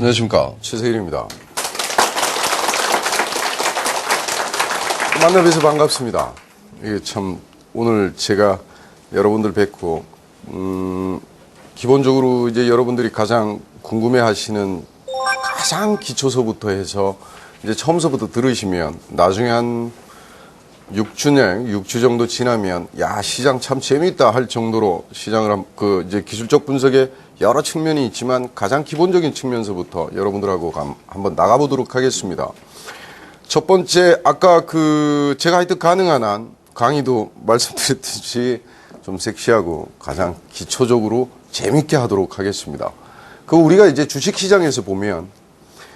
안녕하십니까, 최세일입니다. 만나 뵈서 반갑습니다. 이게 참 오늘 제가 여러분들 뵙고 기본적으로 이제 여러분들이 가장 궁금해하시는 가장 기초서부터 해서 이제 처음서부터 들으시면 나중에 한 6주 정도 지나면 야, 시장 참 재미있다 할 정도로 시장을 이제 기술적 분석에 여러 측면이 있지만 가장 기본적인 측면서부터 여러분들하고 한번 나가보도록 하겠습니다. 첫 번째, 아까 제가 하여튼 가능한 한 강의도 말씀드렸듯이 좀 섹시하고 가장 기초적으로 재밌게 하도록 하겠습니다. 우리가 이제 주식시장에서 보면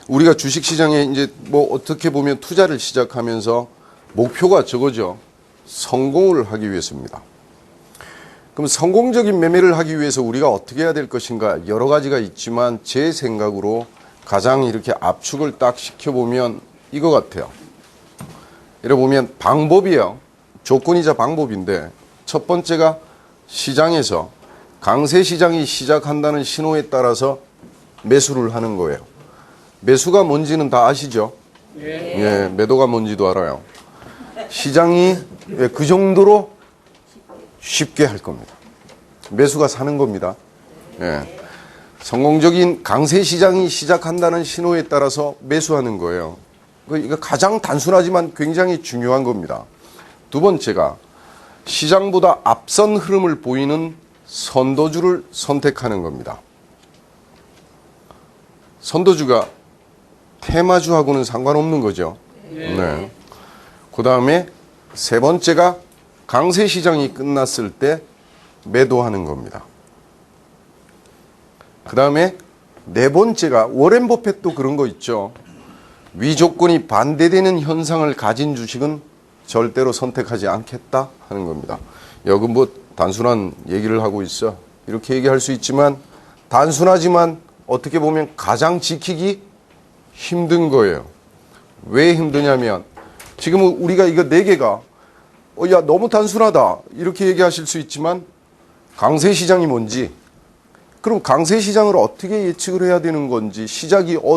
우리가 주식시장에 이제 뭐 어떻게 보면 투자를 시작하면서 목표가 저거죠. 성공을 하기 위해서입니다. 그럼 성공적인 매매를 하기 위해서 우리가 어떻게 해야 될 것인가 여러 가지가 있지만 제 생각으로 가장 이렇게 압축을 딱 시켜보면 이거 같아요. 이래 보면 방법이에요. 조건이자 방법인데 첫 번째가 시장에서 강세 시장이 시작한다는 신호에 따라서 매수를 하는 거예요. 매수가 뭔지는 다 아시죠? 예, 매도가 뭔지도 알아요. 시장이 그 정도로 쉽게 할 겁니다. 매수가 사는 겁니다. 예. 성공적인 강세 시장이 시작한다는 신호에 따라서 매수하는 거예요. 이거 가장 단순하지만 굉장히 중요한 겁니다. 두 번째가 시장보다 앞선 흐름을 보이는 선도주를 선택하는 겁니다. 선도주가 테마주하고는 상관없는 거죠. 네. 그 다음에 세 번째가 강세 시장이 끝났을 때 매도하는 겁니다. 그 다음에 네 번째가 워렌 버핏도 그런 거 있죠. 위조건이 반대되는 현상을 가진 주식은 절대로 선택하지 않겠다 하는 겁니다. 여기 뭐 단순한 얘기를 하고 있어. 이렇게 얘기할 수 있지만 단순하지만 어떻게 보면 가장 지키기 힘든 거예요. 왜 힘드냐면 지금은 우리가 이거 네 개가 야 너무 단순하다 이렇게 얘기하실 수 있지만 강세 시장이 뭔지 그럼 강세 시장을 어떻게 예측을 해야 되는 건지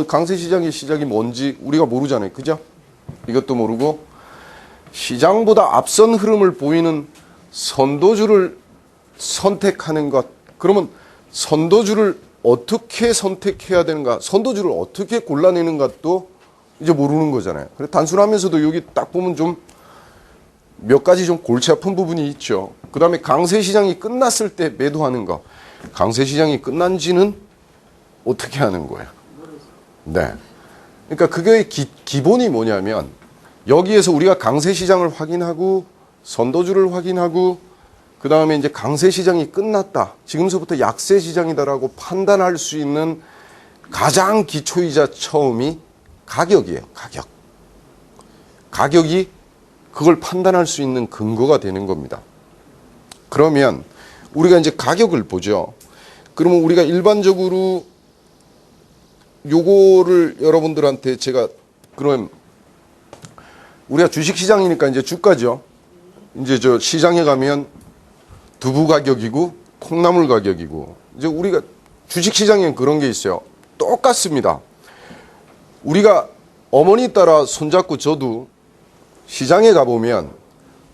강세 시장의 시작이 뭔지 우리가 모르잖아요. 그죠? 이것도 모르고 시장보다 앞선 흐름을 보이는 선도주를 선택하는 것. 그러면 선도주를 어떻게 선택해야 되는가? 선도주를 어떻게 골라내는 것도 이제 모르는 거잖아요. 그래 단순하면서도 여기 딱 보면 좀 몇 가지 좀 골치 아픈 부분이 있죠. 그 다음에 강세 시장이 끝났을 때 매도하는 거. 강세 시장이 끝난지는 어떻게 하는 거예요? 네. 그러니까 그게 기본이 뭐냐면 여기에서 우리가 강세 시장을 확인하고 선도주를 확인하고 그 다음에 이제 강세 시장이 끝났다. 지금서부터 약세 시장이다라고 판단할 수 있는 가장 기초이자 처음이 가격이에요. 가격이 그걸 판단할 수 있는 근거가 되는 겁니다. 그러면 우리가 이제 가격을 보죠. 그러면 우리가 일반적으로 요거를 여러분들한테 제가 그럼 우리가 주식시장이니까 이제 주가죠. 이제 저 시장에 가면 두부 가격이고 콩나물 가격이고 이제 우리가 주식시장에는 그런 게 있어요. 똑같습니다. 우리가 어머니 따라 손잡고 저도 시장에 가보면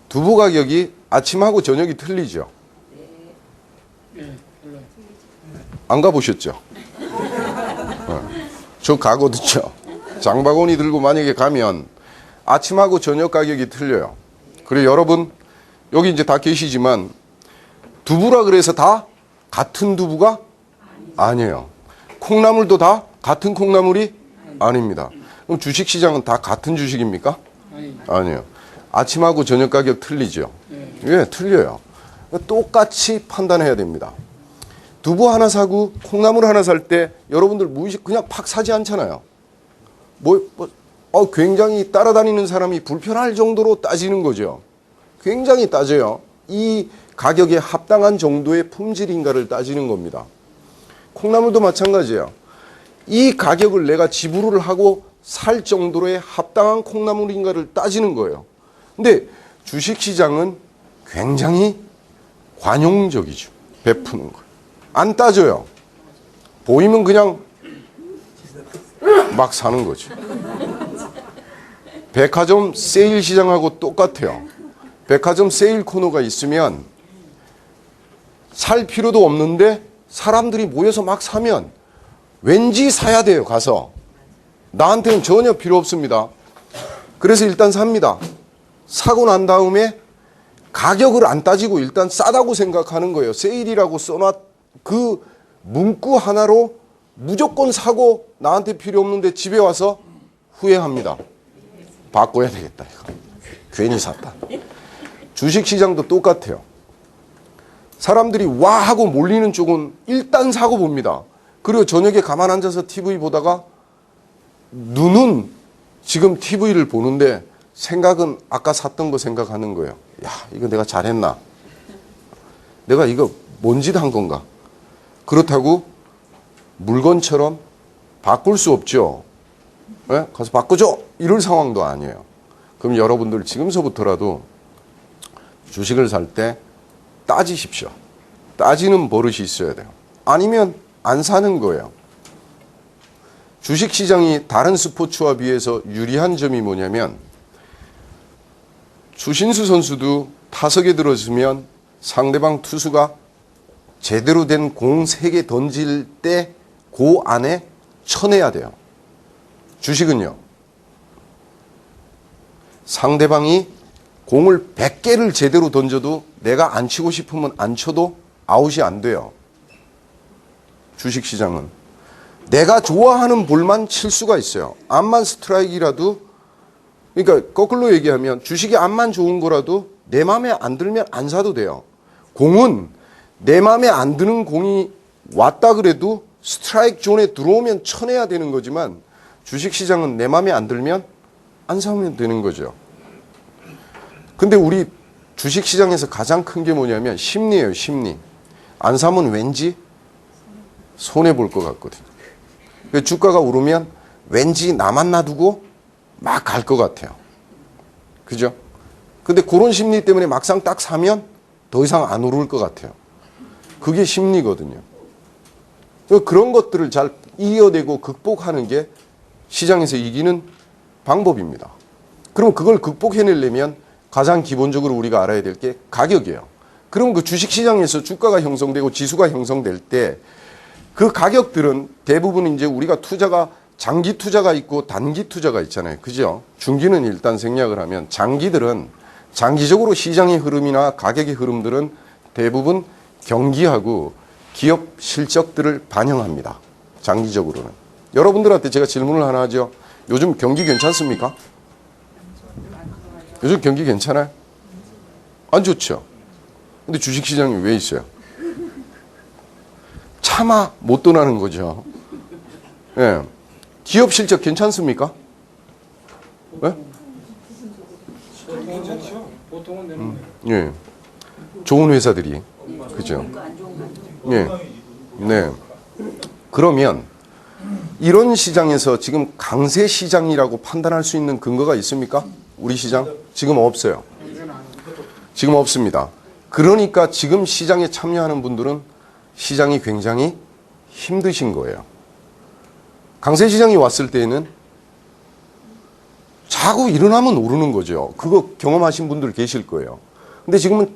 두부 가격이 아침하고 저녁이 틀리죠. 안 가보셨죠? 저 가거든요. 장바구니 들고 만약에 가면 아침하고 저녁 가격이 틀려요. 그리고 여러분 여기 이제 다 계시지만 두부라 그래서 다 같은 두부가 아니에요. 콩나물도 다 같은 콩나물이 아닙니다. 그럼 주식시장은 다 같은 주식입니까? 아니에요. 아침하고 저녁 가격 틀리죠? 예, 틀려요. 똑같이 판단해야 됩니다. 두부 하나 사고 콩나물 하나 살 때 여러분들 무의식 그냥 팍 사지 않잖아요. 굉장히 따라다니는 사람이 불편할 정도로 따지는 거죠. 굉장히 따져요. 이 가격에 합당한 정도의 품질인가를 따지는 겁니다. 콩나물도 마찬가지예요. 이 가격을 내가 지불을 하고 살 정도의 합당한 콩나물인가를 따지는 거예요. 근데 주식시장은 굉장히 관용적이죠. 베푸는 거. 안 따져요. 보이면 그냥 막 사는 거지. 백화점 세일 시장하고 똑같아요. 백화점 세일 코너가 있으면 살 필요도 없는데 사람들이 모여서 막 사면 왠지 사야 돼요. 가서. 나한테는 전혀 필요 없습니다. 그래서 일단 삽니다. 사고 난 다음에 가격을 안 따지고 일단 싸다고 생각하는 거예요. 세일이라고 써놨 그 문구 하나로 무조건 사고 나한테 필요 없는데 집에 와서 후회합니다. 바꿔야 되겠다. 이거. 괜히 샀다. 주식시장도 똑같아요. 사람들이 와 하고 몰리는 쪽은 일단 사고 봅니다. 그리고 저녁에 가만 앉아서 TV 보다가 눈은 지금 TV를 보는데 생각은 아까 샀던 거 생각하는 거예요. 야, 이거 내가 잘했나? 내가 이거 뭔 짓 한 건가? 그렇다고 물건처럼 바꿀 수 없죠. 네? 가서 바꿔줘! 이럴 상황도 아니에요. 그럼 여러분들 지금서부터라도 주식을 살 때 따지십시오. 따지는 버릇이 있어야 돼요. 아니면 안 사는 거예요. 주식시장이 다른 스포츠와 비해서 유리한 점이 뭐냐면 추신수 선수도 타석에 들어서면 상대방 투수가 제대로 된 공 3개 던질 때 그 안에 쳐내야 돼요. 주식은요. 상대방이 공을 100개를 제대로 던져도 내가 안 치고 싶으면 안 쳐도 아웃이 안 돼요. 주식시장은. 내가 좋아하는 볼만 칠 수가 있어요. 암만 스트라이크라도, 그러니까 거꾸로 얘기하면 주식이 암만 좋은 거라도 내 마음에 안 들면 안 사도 돼요. 공은 내 마음에 안 드는 공이 왔다 그래도 스트라이크 존에 들어오면 쳐내야 되는 거지만 주식시장은 내 마음에 안 들면 안 사면 되는 거죠. 근데 우리 주식시장에서 가장 큰 게 뭐냐면 심리예요, 심리. 안 사면 왠지 손해볼 것 같거든요. 주가가 오르면 왠지 나만 놔두고 막 갈 것 같아요. 그죠? 근데 그런 심리 때문에 막상 딱 사면 더 이상 안 오를 것 같아요. 그게 심리거든요. 그런 것들을 잘 이겨내고 극복하는 게 시장에서 이기는 방법입니다. 그럼 그걸 극복해내려면 가장 기본적으로 우리가 알아야 될 게 가격이에요. 그럼 그 주식시장에서 주가가 형성되고 지수가 형성될 때 그 가격들은 대부분 이제 우리가 투자가 장기 투자가 있고 단기 투자가 있잖아요. 그죠? 중기는 일단 생략을 하면 장기들은 장기적으로 시장의 흐름이나 가격의 흐름들은 대부분 경기하고 기업 실적들을 반영합니다. 장기적으로는. 여러분들한테 제가 질문을 하나 하죠. 요즘 경기 괜찮습니까? 요즘 경기 괜찮아요? 안 좋죠. 근데 주식시장이 왜 있어요? 차마 못 떠나는 거죠. 예. 기업 실적 괜찮습니까? 예? 예. 좋은 회사들이. 그죠? 예. 네. 그러면 이런 시장에서 지금 강세 시장이라고 판단할 수 있는 근거가 있습니까? 우리 시장? 지금 없어요. 지금 없습니다. 그러니까 지금 시장에 참여하는 분들은 시장이 굉장히 힘드신 거예요. 강세 시장이 왔을 때에는 자고 일어나면 오르는 거죠. 그거 경험하신 분들 계실 거예요. 근데 지금은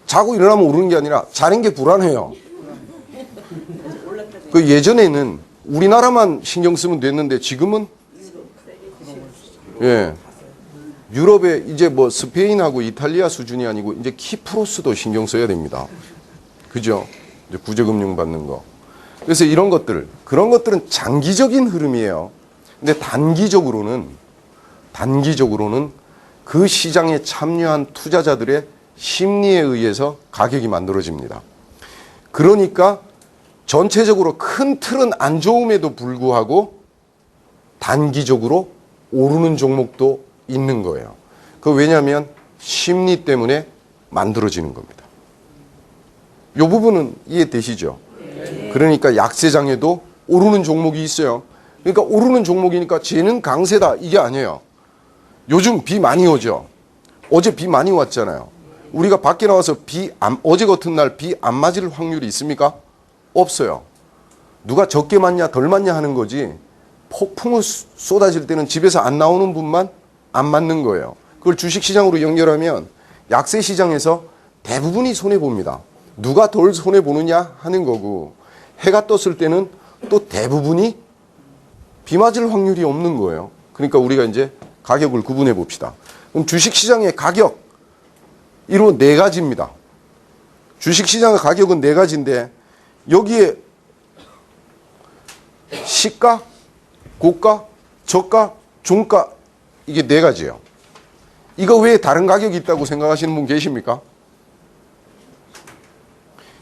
자고 일어나면 오르는 게 아니라 자는 게 불안해요. 그 예전에는 우리나라만 신경 쓰면 됐는데 지금은 예. 유럽에 이제 뭐 스페인하고 이탈리아 수준이 아니고 이제 키프로스도 신경 써야 됩니다. 그죠? 이제 구제금융 받는 거. 그래서 이런 것들, 그런 것들은 장기적인 흐름이에요. 근데 단기적으로는 그 시장에 참여한 투자자들의 심리에 의해서 가격이 만들어집니다. 그러니까 전체적으로 큰 틀은 안 좋음에도 불구하고 단기적으로 오르는 종목도 있는 거예요. 그 왜냐하면 심리 때문에 만들어지는 겁니다. 이 부분은 이해되시죠? 그러니까 약세장에도 오르는 종목이 있어요. 그러니까 오르는 종목이니까 쟤는 강세다 이게 아니에요. 요즘 비 많이 오죠. 어제 비 많이 왔잖아요. 우리가 밖에 나와서 어제 같은 날 비 안 맞을 확률이 있습니까? 없어요. 누가 적게 맞냐 덜 맞냐 하는 거지 폭풍을 쏟아질 때는 집에서 안 나오는 분만 안 맞는 거예요. 그걸 주식시장으로 연결하면 약세시장에서 대부분이 손해봅니다. 누가 덜 손해보느냐 하는 거고, 해가 떴을 때는 또 대부분이 비 맞을 확률이 없는 거예요. 그러니까 우리가 이제 가격을 구분해 봅시다. 그럼 주식시장의 가격, 이로 네 가지입니다. 주식시장의 가격은 네 가지인데, 여기에 시가, 고가, 저가, 종가, 이게 네 가지예요. 이거 외에 다른 가격이 있다고 생각하시는 분 계십니까?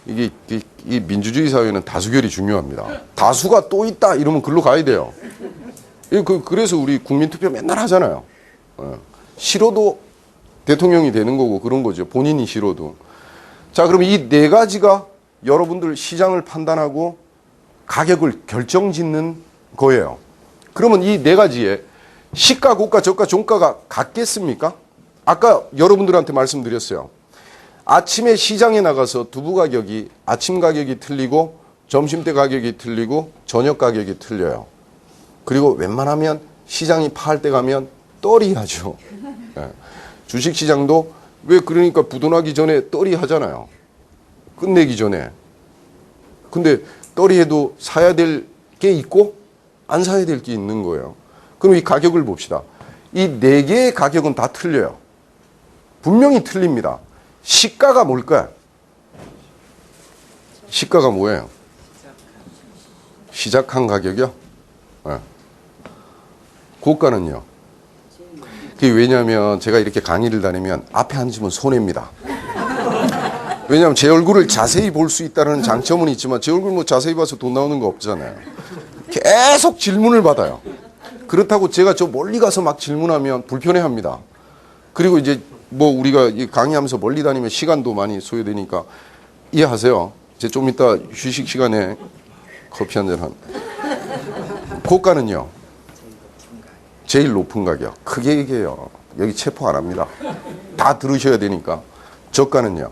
이 민주주의 사회는 다수결이 중요합니다. 다수가 또 있다 이러면 글로 가야 돼요. 그래서 우리 국민투표 맨날 하잖아요. 싫어도 대통령이 되는 거고 그런 거죠. 본인이 싫어도. 자, 그럼 이 네 가지가 여러분들 시장을 판단하고 가격을 결정짓는 거예요. 그러면 이 네 가지에 시가, 고가, 저가, 종가가 같겠습니까? 아까 여러분들한테 말씀드렸어요. 아침에 시장에 나가서 두부 가격이 아침 가격이 틀리고 점심때 가격이 틀리고 저녁 가격이 틀려요. 그리고 웬만하면 시장이 파할 때 가면 떨이 하죠. 네. 주식시장도 왜 그러니까 부도나기 전에 떨이 하잖아요. 끝내기 전에. 근데 떨이 해도 사야 될 게 있고 안 사야 될 게 있는 거예요. 그럼 이 가격을 봅시다. 이 네 개의 가격은 다 틀려요. 분명히 틀립니다. 시가가 뭘까요? 시가가 뭐예요? 시작한 가격이요? 네. 고가는요? 그게 왜냐하면 제가 이렇게 강의를 다니면 앞에 앉으면 손해입니다. 왜냐하면 제 얼굴을 자세히 볼 수 있다는 장점은 있지만 제 얼굴 뭐 자세히 봐서 돈 나오는 거 없잖아요. 계속 질문을 받아요. 그렇다고 제가 저 멀리 가서 막 질문하면 불편해합니다. 그리고 이제 뭐 우리가 강의하면서 멀리 다니면 시간도 많이 소요되니까 이해하세요. 이제 좀 이따 휴식 시간에 커피 한잔 한. 고가는요? 제일 높은 가격. 크게 얘기해요. 여기 체포 안 합니다. 다 들으셔야 되니까. 저가는요?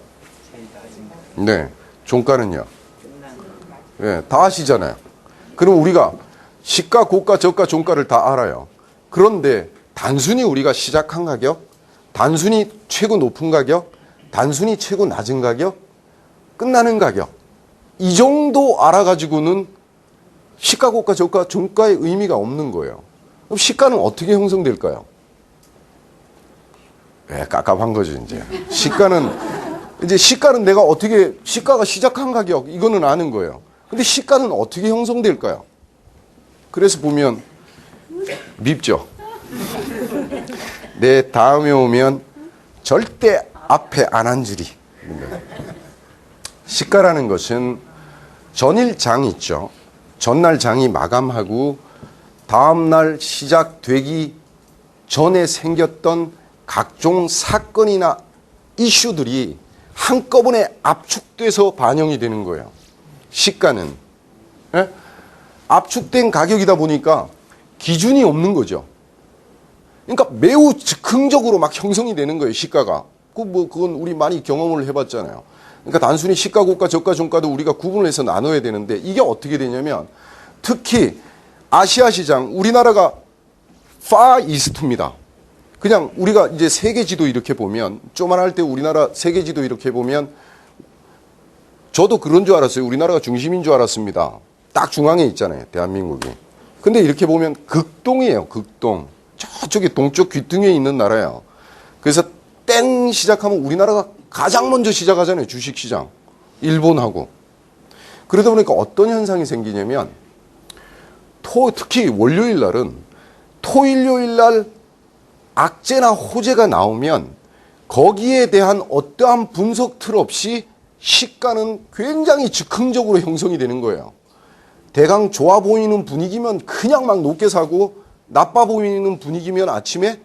네. 종가는요? 네, 다 아시잖아요. 그럼 우리가 시가, 고가, 저가, 종가를 다 알아요. 그런데 단순히 우리가 시작한 가격, 단순히 최고 높은 가격, 단순히 최고 낮은 가격, 끝나는 가격, 이 정도 알아가지고는 시가, 고가, 저가, 종가의 의미가 없는 거예요. 그럼 시가는 어떻게 형성될까요? 네, 깝깝한 거죠, 이제. 시가는 내가 어떻게, 시가가 시작한 가격, 이거는 아는 거예요. 근데 시가는 어떻게 형성될까요? 그래서 보면 밉죠. 내 다음에 오면 절대 앞에 안 앉으리. 시가라는 것은 전일 장 있죠. 전날 장이 마감하고 다음날 시작되기 전에 생겼던 각종 사건이나 이슈들이 한꺼번에 압축돼서 반영이 되는 거예요. 시가는. 예? 압축된 가격이다 보니까 기준이 없는 거죠. 그러니까 매우 즉흥적으로 막 형성이 되는 거예요, 시가가. 그건 우리 많이 경험을 해봤잖아요. 그러니까 단순히 시가, 고가, 저가, 종가도 우리가 구분을 해서 나눠야 되는데 이게 어떻게 되냐면 특히 아시아 시장, 우리나라가 far east입니다. 그냥 우리가 이제 세계 지도 이렇게 보면, 쪼만할 때 우리나라 세계 지도 이렇게 보면, 저도 그런 줄 알았어요. 우리나라가 중심인 줄 알았습니다. 딱 중앙에 있잖아요, 대한민국이. 근데 이렇게 보면 극동이에요, 극동. 저쪽에 동쪽 귀퉁이에 있는 나라예요. 그래서 땡 시작하면 우리나라가 가장 먼저 시작하잖아요, 주식시장. 일본하고. 그러다 보니까 어떤 현상이 생기냐면, 특히 월요일 날은 토일, 요일 날 악재나 호재가 나오면 거기에 대한 어떠한 분석 틀 없이 시가는 굉장히 즉흥적으로 형성이 되는 거예요. 대강 좋아 보이는 분위기면 그냥 막 높게 사고 나빠 보이는 분위기면 아침에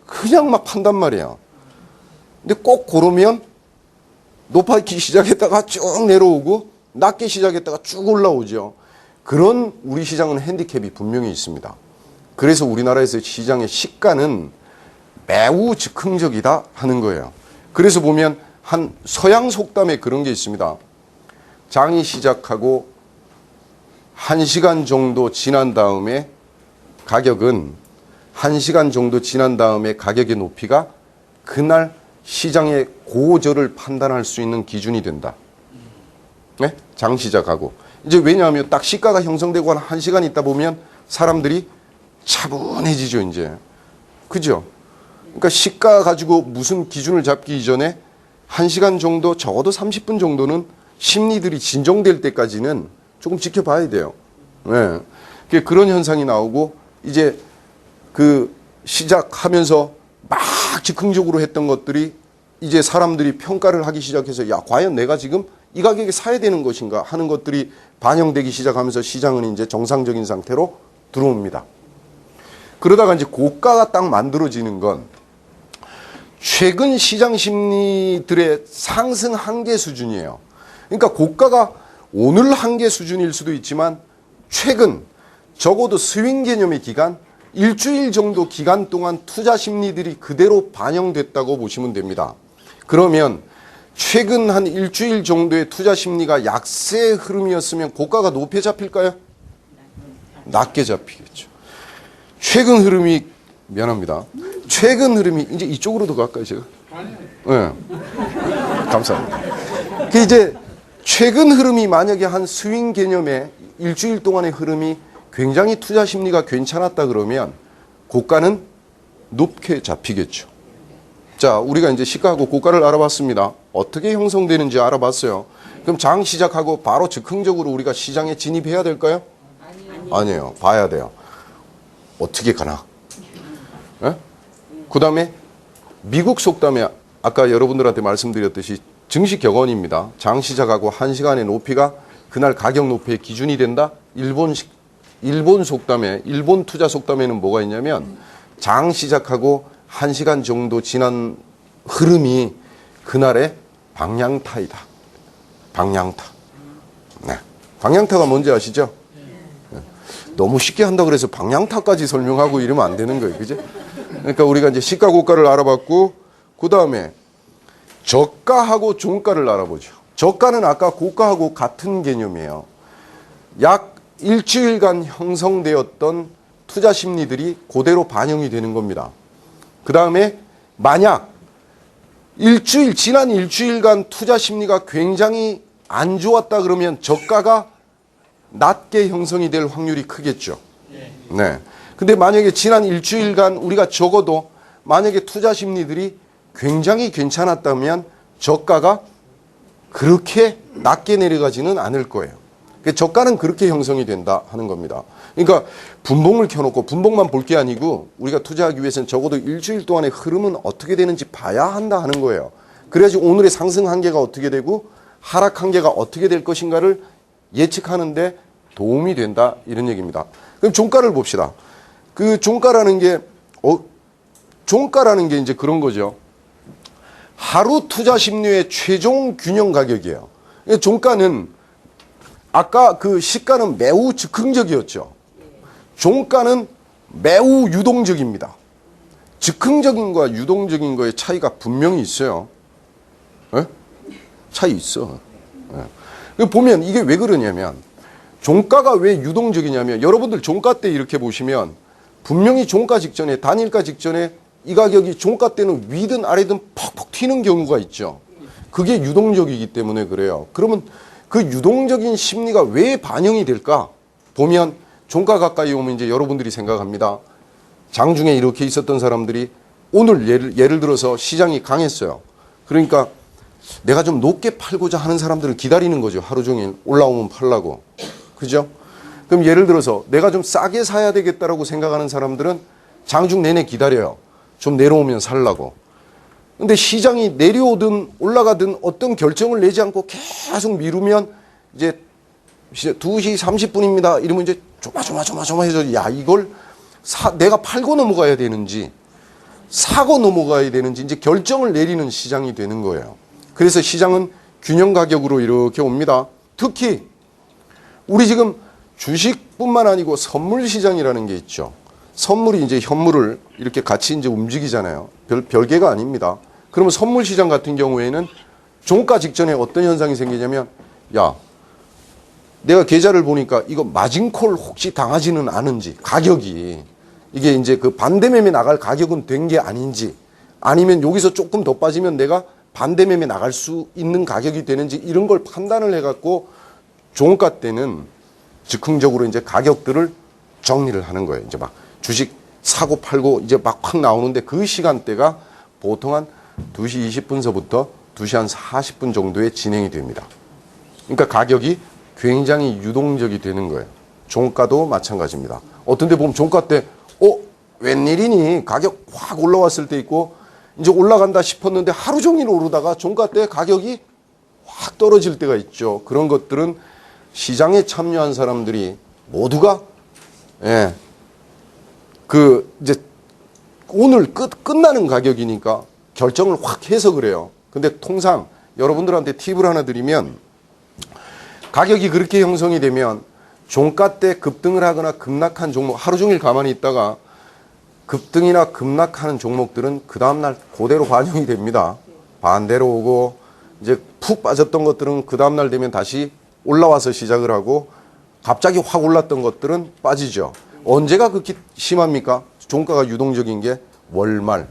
그냥 막 판단 말이에요. 근데 꼭 고르면 높아기 시작했다가 쭉 내려오고 낮게 시작했다가 쭉 올라오죠. 그런 우리 시장은 핸디캡이 분명히 있습니다. 그래서 우리나라에서 시장의 시가는 매우 즉흥적이다 하는 거예요. 그래서 보면 한 서양 속담에 그런 게 있습니다. 장이 시작하고 1시간 정도 지난 다음에 가격은 1시간 정도 지난 다음에 가격의 높이가 그날 시장의 고저를 판단할 수 있는 기준이 된다. 네? 장 시작하고. 이제 왜냐하면 딱 시가가 형성되고 한 1시간 있다 보면 사람들이 차분해지죠, 이제. 그죠? 그러니까 시가 가지고 무슨 기준을 잡기 이전에 1시간 정도, 적어도 30분 정도는 심리들이 진정될 때까지는 조금 지켜봐야 돼요. 네. 그런 현상이 나오고, 이제 그 시작하면서 막 즉흥적으로 했던 것들이 이제 사람들이 평가를 하기 시작해서, 야, 과연 내가 지금 이 가격에 사야 되는 것인가 하는 것들이 반영되기 시작하면서 시장은 이제 정상적인 상태로 들어옵니다. 그러다가 이제 고가가 딱 만들어지는 건 최근 시장 심리들의 상승 한계 수준이에요. 그러니까 고가가 오늘 한계 수준일 수도 있지만 최근 적어도 스윙 개념의 기간, 일주일 정도 기간 동안 투자 심리들이 그대로 반영됐다고 보시면 됩니다. 그러면 최근 한 일주일 정도의 투자 심리가 약세 흐름이었으면 고가가 높게 잡힐까요? 낮게 잡히겠죠. 최근 흐름이, 미안합니다. 최근 흐름이, 이제 이쪽으로 더 갈까요, 제가? 네. 감사합니다. 그 이제 최근 흐름이 만약에 한 스윙 개념의 일주일 동안의 흐름이 굉장히 투자 심리가 괜찮았다 그러면 고가는 높게 잡히겠죠. 자, 우리가 이제 시가하고 고가를 알아봤습니다. 어떻게 형성되는지 알아봤어요. 그럼 장 시작하고 바로 즉흥적으로 우리가 시장에 진입해야 될까요? 아니에요. 봐야 돼요. 어떻게 가나? 그 다음에 미국 속담에 아까 여러분들한테 말씀드렸듯이 증시 격언입니다. 장 시작하고 1시간의 높이가 그날 가격 높이의 기준이 된다. 일본 속담에, 일본 투자 속담에는 뭐가 있냐면 장 시작하고 1시간 정도 지난 흐름이 그날의 방향타이다. 방향타. 네. 방향타가 뭔지 아시죠? 네. 너무 쉽게 한다고 그래서 방향타까지 설명하고 이러면 안 되는 거예요. 그죠? 그러니까 우리가 이제 시가 고가를 알아봤고, 그 다음에 저가하고 종가를 알아보죠. 저가는 아까 고가하고 같은 개념이에요. 약 일주일간 형성되었던 투자 심리들이 그대로 반영이 되는 겁니다. 그 다음에 만약 지난 일주일간 투자 심리가 굉장히 안 좋았다 그러면 저가가 낮게 형성이 될 확률이 크겠죠. 네. 근데 만약에 지난 일주일간 우리가 적어도 만약에 투자 심리들이 굉장히 괜찮았다면 저가가 그렇게 낮게 내려가지는 않을 거예요. 저가는 그렇게 형성이 된다 하는 겁니다. 그러니까 분봉을 켜놓고 분봉만 볼 게 아니고 우리가 투자하기 위해서는 적어도 일주일 동안의 흐름은 어떻게 되는지 봐야 한다 하는 거예요. 그래야지 오늘의 상승 한계가 어떻게 되고 하락 한계가 어떻게 될 것인가를 예측하는데 도움이 된다 이런 얘기입니다. 그럼 종가를 봅시다. 그 종가라는 게 이제 그런 거죠. 하루 투자 심리의 최종 균형 가격이에요. 종가는 아까 그 시가는 매우 즉흥적이었죠. 종가는 매우 유동적입니다. 즉흥적인 거와 유동적인 거의 차이가 분명히 있어요. 네? 차이 있어. 네. 보면 이게 왜 그러냐면 종가가 왜 유동적이냐면 여러분들 종가 때 이렇게 보시면 분명히 종가 직전에 단일가 직전에 이 가격이 종가 때는 위든 아래든 퍽퍽 튀는 경우가 있죠. 그게 유동적이기 때문에 그래요. 그러면 그 유동적인 심리가 왜 반영이 될까? 보면 종가 가까이 오면 이제 여러분들이 생각합니다. 장중에 이렇게 있었던 사람들이 오늘 예를 들어서 시장이 강했어요. 그러니까 내가 좀 높게 팔고자 하는 사람들을 기다리는 거죠. 하루 종일 올라오면 팔라고. 그죠? 그럼 예를 들어서 내가 좀 싸게 사야 되겠다라고 생각하는 사람들은 장중 내내 기다려요. 좀 내려오면 살라고. 근데 시장이 내려오든 올라가든 어떤 결정을 내지 않고 계속 미루면 이제 2시 30분입니다. 이러면 이제 조마조마해서 야, 이걸 내가 팔고 넘어가야 되는지 사고 넘어가야 되는지 이제 결정을 내리는 시장이 되는 거예요. 그래서 시장은 균형 가격으로 이렇게 옵니다. 특히 우리 지금 주식뿐만 아니고 선물 시장이라는 게 있죠. 선물이 이제 현물을 이렇게 같이 이제 움직이잖아요. 별개가 아닙니다. 그러면 선물 시장 같은 경우에는 종가 직전에 어떤 현상이 생기냐면 야, 내가 계좌를 보니까 이거 마진콜 혹시 당하지는 않은지 가격이 이게 이제 그 반대매매 나갈 가격은 된 게 아닌지, 아니면 여기서 조금 더 빠지면 내가 반대매매 나갈 수 있는 가격이 되는지, 이런 걸 판단을 해갖고 종가 때는 즉흥적으로 이제 가격들을 정리를 하는 거예요. 이제 막 주식 사고 팔고 이제 막 확 나오는데, 그 시간대가 보통 한 2시 20분서부터 2시 한 40분 정도에 진행이 됩니다. 그러니까 가격이 굉장히 유동적이 되는 거예요. 종가도 마찬가지입니다. 어떤 데 보면 종가 때 웬일이니 가격 확 올라왔을 때 있고, 이제 올라간다 싶었는데 하루 종일 오르다가 종가 때 가격이 확 떨어질 때가 있죠. 그런 것들은 시장에 참여한 사람들이 모두가 이제 오늘 끝나는 가격이니까 결정을 확 해서 그래요. 근데 통상 여러분들한테 팁을 하나 드리면, 가격이 그렇게 형성이 되면 종가 때 급등을 하거나 급락한 종목, 하루 종일 가만히 있다가 급등이나 급락하는 종목들은 그 다음날 그대로 반영이 됩니다. 반대로 오고, 이제 푹 빠졌던 것들은 그 다음날 되면 다시 올라와서 시작을 하고, 갑자기 확 올랐던 것들은 빠지죠. 언제가 그렇게 심합니까? 종가가 유동적인 게 월말.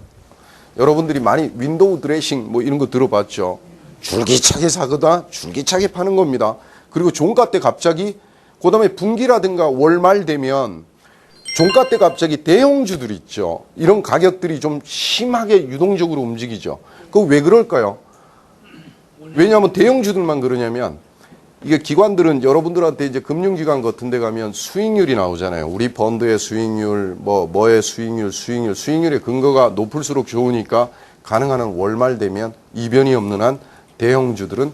여러분들이 많이 윈도우 드레싱 뭐 이런 거 들어봤죠. 줄기차게 사거나 줄기차게 파는 겁니다. 그리고 종가 때 갑자기, 그 다음에 분기라든가 월말 되면 종가 때 갑자기 대형주들 있죠. 이런 가격들이 좀 심하게 유동적으로 움직이죠. 그거 왜 그럴까요? 왜냐하면 대형주들만 그러냐면, 이게 기관들은 여러분들한테 이제 금융기관 같은 데 가면 수익률이 나오잖아요. 우리 펀드의 수익률, 뭐의 수익률의 근거가 높을수록 좋으니까, 가능한 한 월말 되면 이변이 없는 한 대형주들은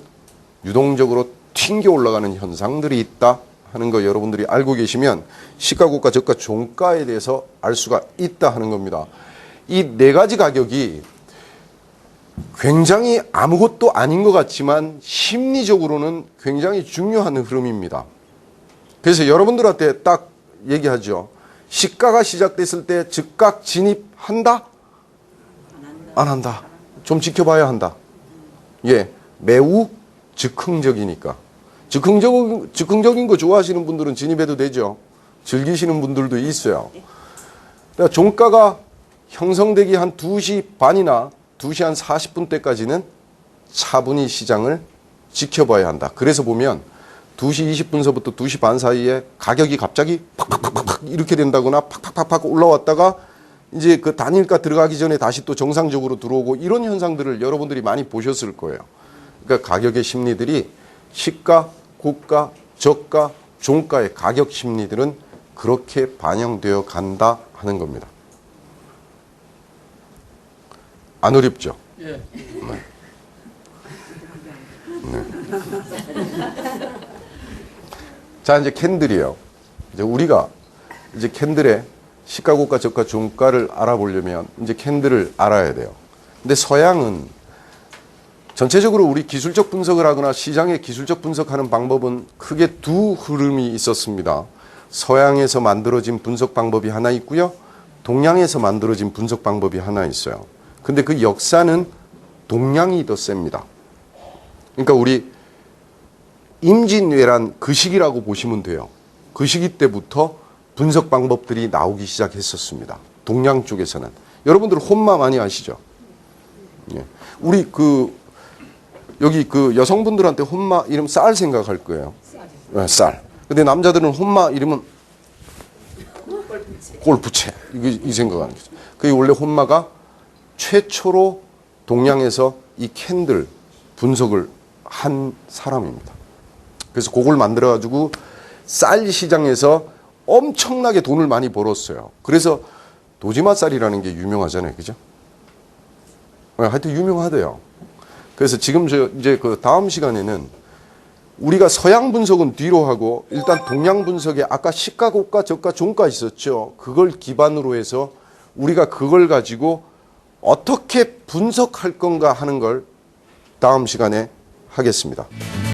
유동적으로 튕겨 올라가는 현상들이 있다 하는 거 여러분들이 알고 계시면 시가고가, 저가, 종가에 대해서 알 수가 있다 하는 겁니다. 이 네 가지 가격이 굉장히 아무것도 아닌 것 같지만 심리적으로는 굉장히 중요한 흐름입니다. 그래서 여러분들한테 딱 얘기하죠. 시가가 시작됐을 때 즉각 진입한다? 안 한다. 좀 지켜봐야 한다. 매우 즉흥적이니까. 즉흥적인 거 좋아하시는 분들은 진입해도 되죠. 즐기시는 분들도 있어요. 그러니까 종가가 형성되기 한 2시 반이나 2시 한 40분 때까지는 차분히 시장을 지켜봐야 한다. 그래서 보면 2시 20분서부터 2시 반 사이에 가격이 갑자기 팍팍팍팍 이렇게 된다거나 팍팍팍팍 올라왔다가 이제 그 단일가 들어가기 전에 다시 또 정상적으로 들어오고, 이런 현상들을 여러분들이 많이 보셨을 거예요. 그러니까 가격의 심리들이 시가, 고가, 저가, 종가의 가격 심리들은 그렇게 반영되어 간다 하는 겁니다. 안 어렵죠? 예. 네. 자, 이제 캔들이에요. 이제 우리가 이제 캔들의 시가, 고가, 저가, 종가를 알아보려면 이제 캔들을 알아야 돼요. 근데 서양은 전체적으로 우리 기술적 분석을 하거나 시장의 기술적 분석하는 방법은 크게 두 흐름이 있었습니다. 서양에서 만들어진 분석 방법이 하나 있고요. 동양에서 만들어진 분석 방법이 하나 있어요. 근데 그 역사는 동양이 더 셉니다. 그러니까 우리 임진왜란 그 시기라고 보시면 돼요. 그 시기 때부터 분석 방법들이 나오기 시작했었습니다. 동양 쪽에서는. 여러분들 혼마 많이 아시죠? 예. 우리 여기 여성분들한테 혼마 이름 쌀 생각할 거예요. 네, 쌀. 근데 남자들은 혼마 이름은 골프채. 이 생각하는 거죠. 그게 원래 혼마가 최초로 동양에서 이 캔들 분석을 한 사람입니다. 그래서 그걸 만들어가지고 쌀 시장에서 엄청나게 돈을 많이 벌었어요. 그래서 도지마 쌀이라는 게 유명하잖아요. 그죠? 하여튼 유명하대요. 그래서 지금 이제 그 다음 시간에는 우리가 서양 분석은 뒤로 하고 일단 동양 분석에 아까 시가, 고가, 저가, 종가 있었죠. 그걸 기반으로 해서 우리가 그걸 가지고 어떻게 분석할 건가 하는 걸 다음 시간에 하겠습니다.